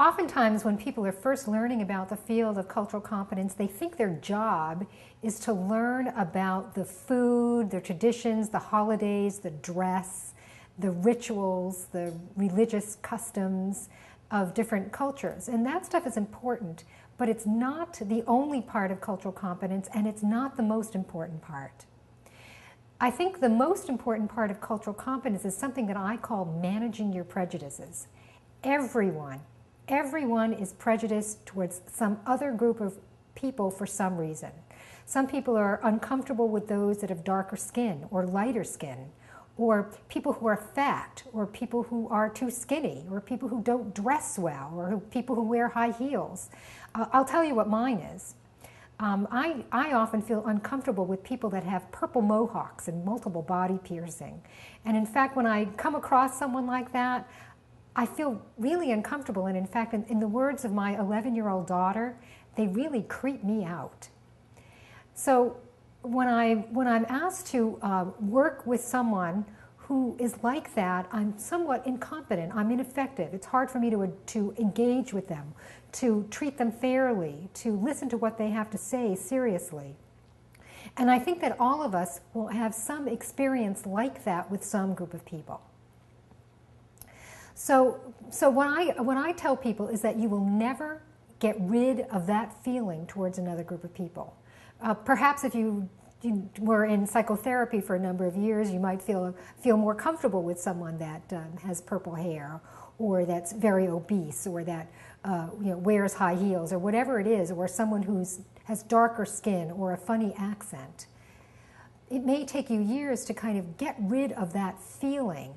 Oftentimes when people are first learning about the field of cultural competence, they think their job is to learn about the food, the traditions, the holidays, the dress, the rituals, the religious customs of different cultures. And that stuff is important, but it's not the only part of cultural competence, and it's not the most important part. I think the most important part of cultural competence is something that I call managing your prejudices. Everyone is prejudiced towards some other group of people for some reason. Some people are uncomfortable with those that have darker skin or lighter skin, or people who are fat, or people who are too skinny, or people who don't dress well, or people who wear high heels. I'll tell you what mine is. I often feel uncomfortable with people that have purple mohawks and multiple body piercing. And in fact, when I come across someone like that, I feel really uncomfortable. And in fact, in the words of my 11-year-old daughter, they really creep me out. So when I'm asked to work with someone who is like that, I'm somewhat incompetent, I'm ineffective. It's hard for me to engage with them, to treat them fairly, to listen to what they have to say seriously. And I think that all of us will have some experience like that with some group of people. So what I tell people is that you will never get rid of that feeling towards another group of people. Perhaps if you were in psychotherapy for a number of years, you might feel more comfortable with someone that has purple hair, or that's very obese, or that wears high heels, or whatever it is, or someone who has darker skin or a funny accent. It may take you years to kind of get rid of that feeling.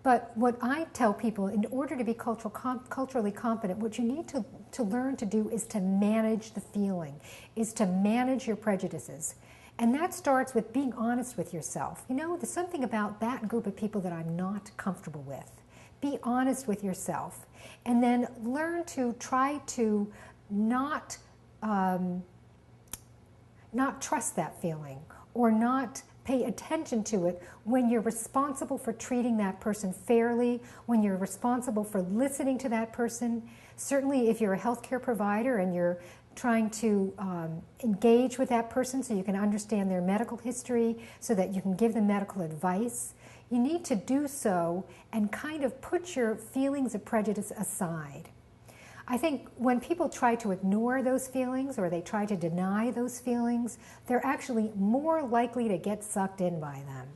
But what I tell people, in order to be culturally competent, what you need to learn to do is to manage the feeling, is to manage your prejudices. And that starts with being honest with yourself. You know, there's something about that group of people that I'm not comfortable with. Be honest with yourself. And then learn to try to not trust that feeling, or not pay attention to it when you're responsible for treating that person fairly, when you're responsible for listening to that person. Certainly if you're a healthcare provider and you're trying to engage with that person so you can understand their medical history, so that you can give them medical advice, you need to do so and kind of put your feelings of prejudice aside. I think when people try to ignore those feelings, or they try to deny those feelings, they're actually more likely to get sucked in by them.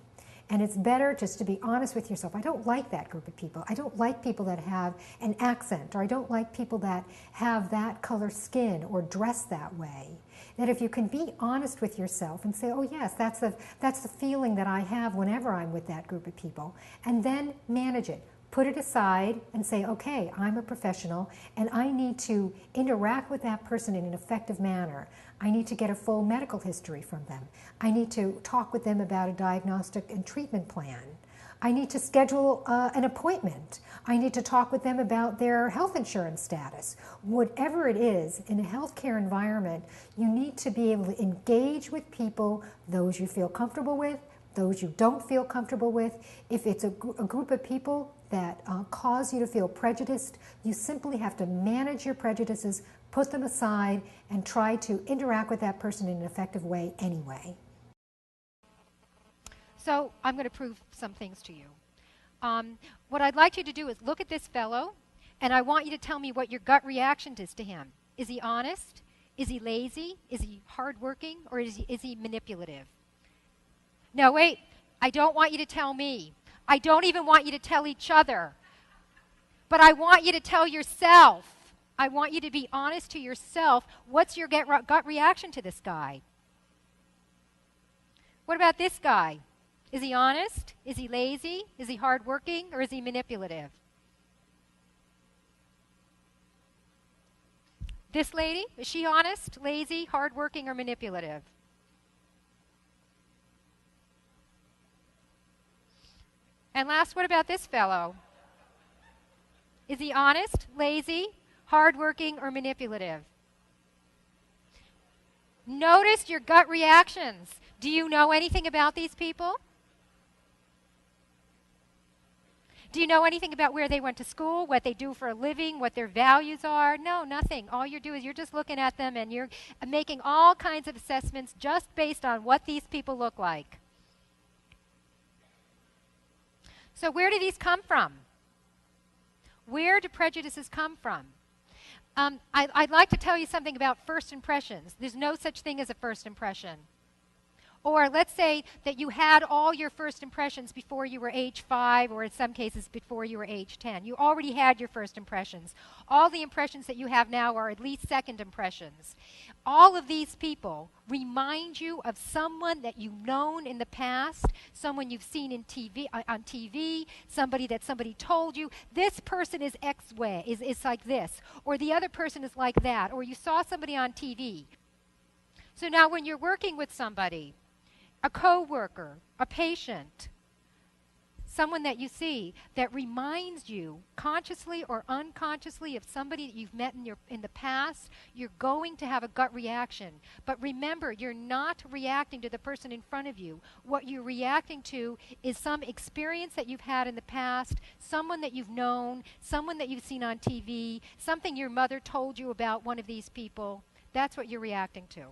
And it's better just to be honest with yourself. I don't like that group of people. I don't like people that have an accent, or I don't like people that have that color skin or dress that way. That if you can be honest with yourself and say, oh yes, that's the feeling that I have whenever I'm with that group of people, and then manage it. Put it aside and say, okay, I'm a professional and I need to interact with that person in an effective manner. I need to get a full medical history from them. I need to talk with them about a diagnostic and treatment plan. I need to schedule an appointment. I need to talk with them about their health insurance status. Whatever it is, in a healthcare environment, you need to be able to engage with people, those you feel comfortable with, those you don't feel comfortable with. If it's a group of people that cause you to feel prejudiced, you simply have to manage your prejudices, put them aside, and try to interact with that person in an effective way anyway. So I'm going to prove some things to you. What I'd like you to do is look at this fellow, and I want you to tell me what your gut reaction is to him. Is he honest? Is he lazy? Is he hardworking? Or is he manipulative? No, wait. I don't want you to tell me. I don't even want you to tell each other. But I want you to tell yourself. I want you to be honest to yourself. What's your gut reaction to this guy? What about this guy? Is he honest? Is he lazy? Is he hardworking? Or is he manipulative? This lady, is she honest, lazy, hardworking, or manipulative? And last, what about this fellow? Is he honest, lazy, hardworking, or manipulative? Notice your gut reactions. Do you know anything about these people? Do you know anything about where they went to school, what they do for a living, what their values are? No, nothing. All you do is you're just looking at them and you're making all kinds of assessments just based on what these people look like. So where do these come from? Where do prejudices come from? I'd like to tell you something about first impressions. There's no such thing as a first impression. Or let's say that you had all your first impressions before you were age 5, or in some cases before you were age 10. You already had your first impressions. All the impressions that you have now are at least second impressions. All of these people remind you of someone that you've known in the past, someone you've seen on TV, somebody that somebody told you, this person is X way, is like this, or the other person is like that, or you saw somebody on TV. So now when you're working with somebody, a coworker, a patient, someone that you see that reminds you consciously or unconsciously of somebody that you've met in the past, you're going to have a gut reaction. But remember, you're not reacting to the person in front of you. What you're reacting to is some experience that you've had in the past, someone that you've known, someone that you've seen on TV, something your mother told you about one of these people. That's what you're reacting to.